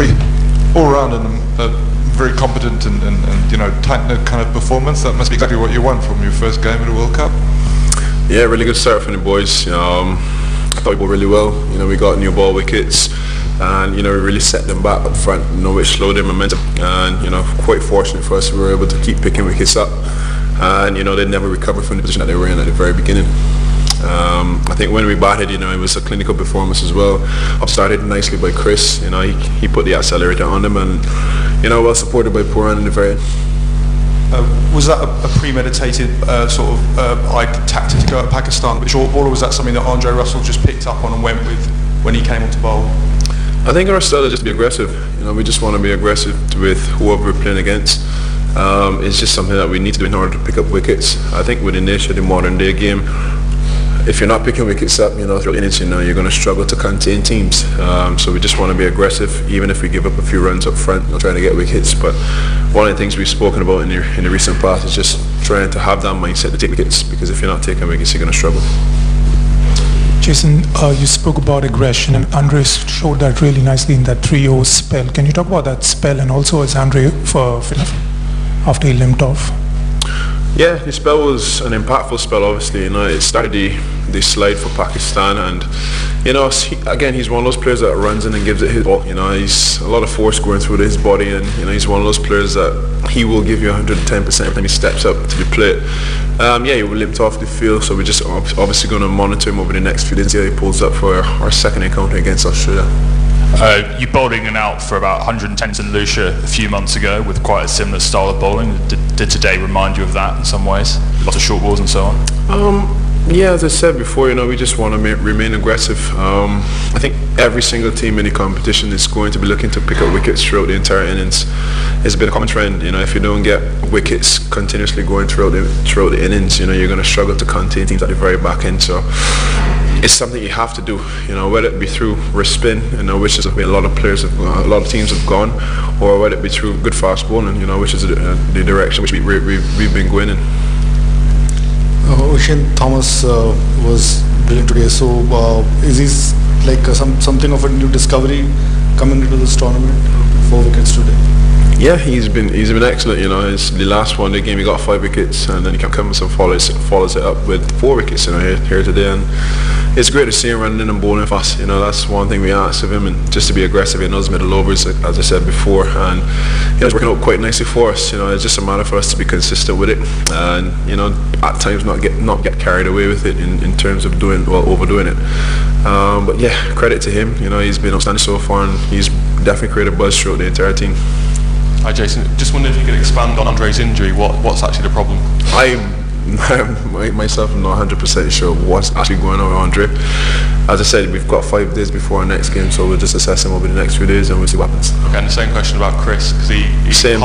pretty all-round and very competent and tight-knit kind of performance. That must be exactly what you want from your first game at a World Cup. Yeah, really good start from the boys. I thought we played really well. We got new ball wickets, and we really set them back up front, which slowed their momentum. And quite fortunate for us, we were able to keep picking wickets up, and they never recovered from the position that they were in at the very beginning. I think when we batted, it was a clinical performance as well. Started nicely by Chris. He put the accelerator on them, and well supported by Puran in the very end. Was that a premeditated tactic to go at Pakistan with the short ball, or was that something that Andre Russell just picked up on and went with when he came on to bowl? I think our style is just to be aggressive. We just want to be aggressive with whoever we're playing against. It's just something that we need to do in order to pick up wickets. I think with the nature of the modern day game, if you're not picking wickets up, through innings, you're going to struggle to contain teams. So we just want to be aggressive, even if we give up a few runs up front, trying to get wickets. But one of the things we've spoken about in the recent past is just trying to have that mindset to take wickets, because if you're not taking wickets, you're going to struggle. Jason, you spoke about aggression, and Andre showed that really nicely in that 3-0 spell. Can you talk about that spell, and also as Andre after he limped off? Yeah, the spell was an impactful spell, obviously. It started the slide for Pakistan, and he's one of those players that runs in and gives it his ball. He's a lot of force going through his body, and he's one of those players that he will give you 110% every time he steps up to the plate. He limped off the field, so we're just obviously going to monitor him over the next few days. He pulls up for our second encounter against Australia. You bowled in and out for about 110 in St Lucia a few months ago with quite a similar style of bowling. Did today remind you of that in some ways? Lots of short balls and so on? As I said before, we just want to remain aggressive. I think every single team in the competition is going to be looking to pick up wickets throughout the entire innings. It's been a common trend. If you don't get wickets continuously going throughout the innings, you're going to struggle to contain teams at the very back end. So it's something you have to do, whether it be through wrist spin, which is where a lot of teams have gone, or whether it be through good fast bowling, which is the direction which we've been going in. Ocean Thomas was brilliant today. So is this like something of a new discovery coming into this tournament? 4 wickets today. Yeah, he's been excellent. It's the last one day game he got 5 wickets, and then he comes and follows it up with 4 wickets here today, and it's great to see him running in and bowling fast. That's one thing we asked of him, and just to be aggressive in those middle overs, as I said before, and it's working out quite nicely for us. It's just a matter for us to be consistent with it, and at times not get carried away with it in terms of overdoing it. But yeah, credit to him. He's been outstanding so far, and he's definitely created buzz throughout the entire team. Hi Jason, just wondered if you could expand on Andre's injury. What's actually the problem? Myself, I'm not 100% sure what's actually going on with Andre. As I said, we've got 5 days before our next game, so we'll just assess him over the next few days and we'll see what happens. Okay, and the same question about Chris, because he same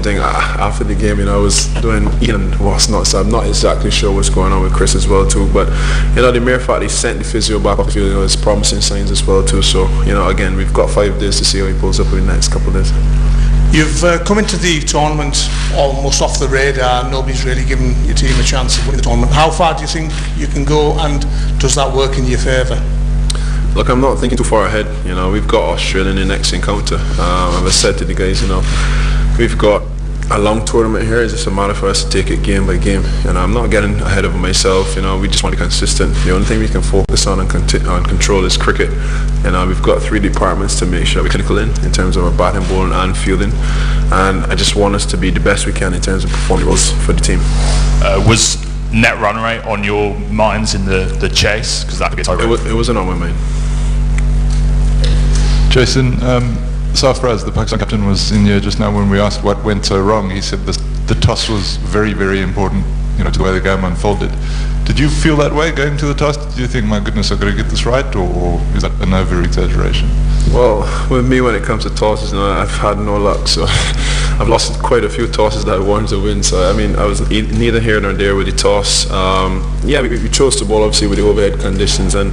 thing. After the game, I was doing Ian what's not, so I'm not exactly sure what's going on with Chris as well too. But the mere fact he sent the physio back off the field, it's promising signs as well too. So again, we've got 5 days to see how he pulls up in the next couple of days. You've come into the tournament almost off the radar. Nobody's really given your team a chance of winning the tournament. How far do you think you can go, and does that work in your favour? Look, I'm not thinking too far ahead. We've got Australia in the next encounter. As I said to the guys, we've got a long tournament here. It's just a matter for us to take it game by game, and I'm not getting ahead of myself. We just want to be consistent. The only thing we can focus on and control is cricket, and we've got 3 departments to make sure we're clinical in terms of our batting, bowling and fielding, and I just want us to be the best we can in terms of performance for the team. Was net run rate on your minds in the chase? Because that gets over. It wasn't on my mind. Jason, Sarfraz, the Pakistan captain, was in here just now when we asked what went so wrong. He said the toss was very, very important, to the way the game unfolded. Did you feel that way going to the toss? Did you think, my goodness, I've got to get this right, or is that an over-exaggeration? Well, with me, when it comes to tosses, I've had no luck, so I've lost quite a few tosses that I wanted to win. So I was neither here nor there with the toss. We chose to bowl obviously with the overhead conditions and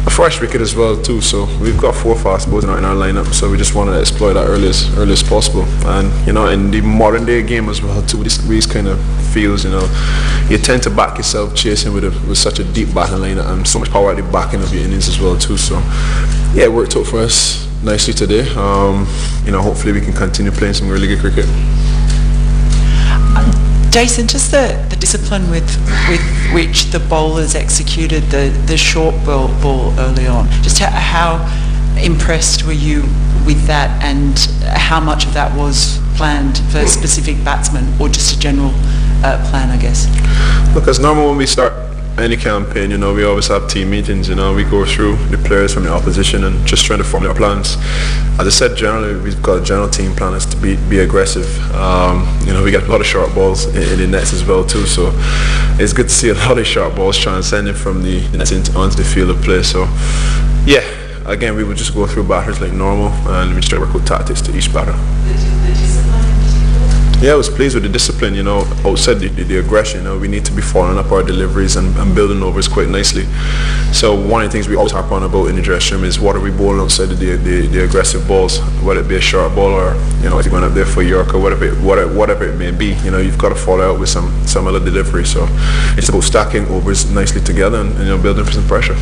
a fresh wicket as well too. So we've got 4 fast bowlers in our lineup, so we just wanted to exploit that early as possible. And in the modern day game as well too, with these kind of fields, you tend to back yourself chasing with such a deep batting lineup and so much power at the back end of your innings as well too. So yeah, it worked out for us. nicely today. Hopefully we can continue playing some really good cricket. Jason, just the discipline with which the bowlers executed the short ball early on. Just how impressed were you with that, and how much of that was planned for specific batsmen, or just a general plan, I guess? Look, as normal when we start any campaign, we always have team meetings. We go through the players from the opposition and just trying to formulate our plans. As I said, generally we've got a general team plan is to be aggressive. We get a lot of short balls in the nets as well too, so it's good to see a lot of short balls transcending from the nets onto the field of play. So yeah, again, we would just go through batters like normal, and we just try to work with tactics to each batter. Yeah, I was pleased with the discipline, outside the aggression. We need to be following up our deliveries and building overs quite nicely. So one of the things we always harp on about in the dressing room is what are we bowling outside the aggressive balls, whether it be a short ball or, if you're going up there for York or whatever it may be, you've got to follow out with some other delivery. So it's about stacking overs nicely together and building for some pressure.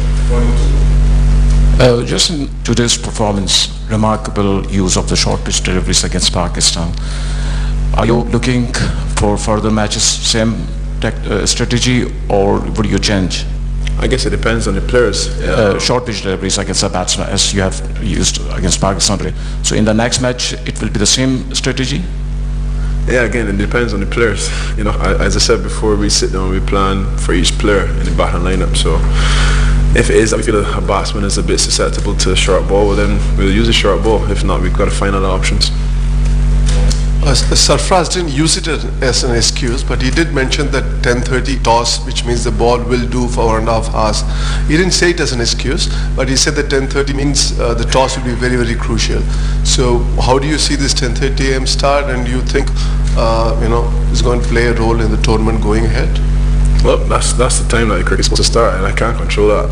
Just in today's performance, remarkable use of the short pitch deliveries against Pakistan. Are you looking for further matches, same strategy, or would you change? I guess it depends on the players. Short pitch deliveries against the batsman, as you have used against Pakistan today. So in the next match, it will be the same strategy? Yeah, again, it depends on the players. As I said before, we sit down, we plan for each player in the batting lineup. So if it is that we feel a batsman is a bit susceptible to a short ball, well then we'll use a short ball. If not, we've got to find other options. Sarfraz didn't use it as an excuse, but he did mention that 10:30 toss, which means the ball will do for 1.5 hours. He didn't say it as an excuse, but he said that 10:30 means the toss will be very, very crucial. So how do you see this 10:30 a.m. start, and do you think is going to play a role in the tournament going ahead? Well, that's the time that the cricket's supposed to start, and I can't control that.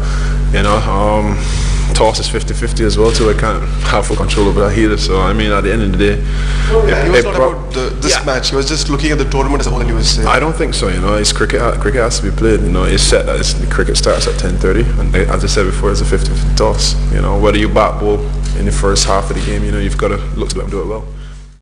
Toss is 50-50 as well too. I can't have full control over that either. So at the end of the day, he was not about this match. He was just looking at the tournament as a whole, and he was saying. I don't think so. It's cricket. Cricket has to be played. It's set that the cricket starts at 10:30, and as I said before, it's a 50-50 toss. Whether you bat bowl in the first half of the game, you've got to look to let them do it well.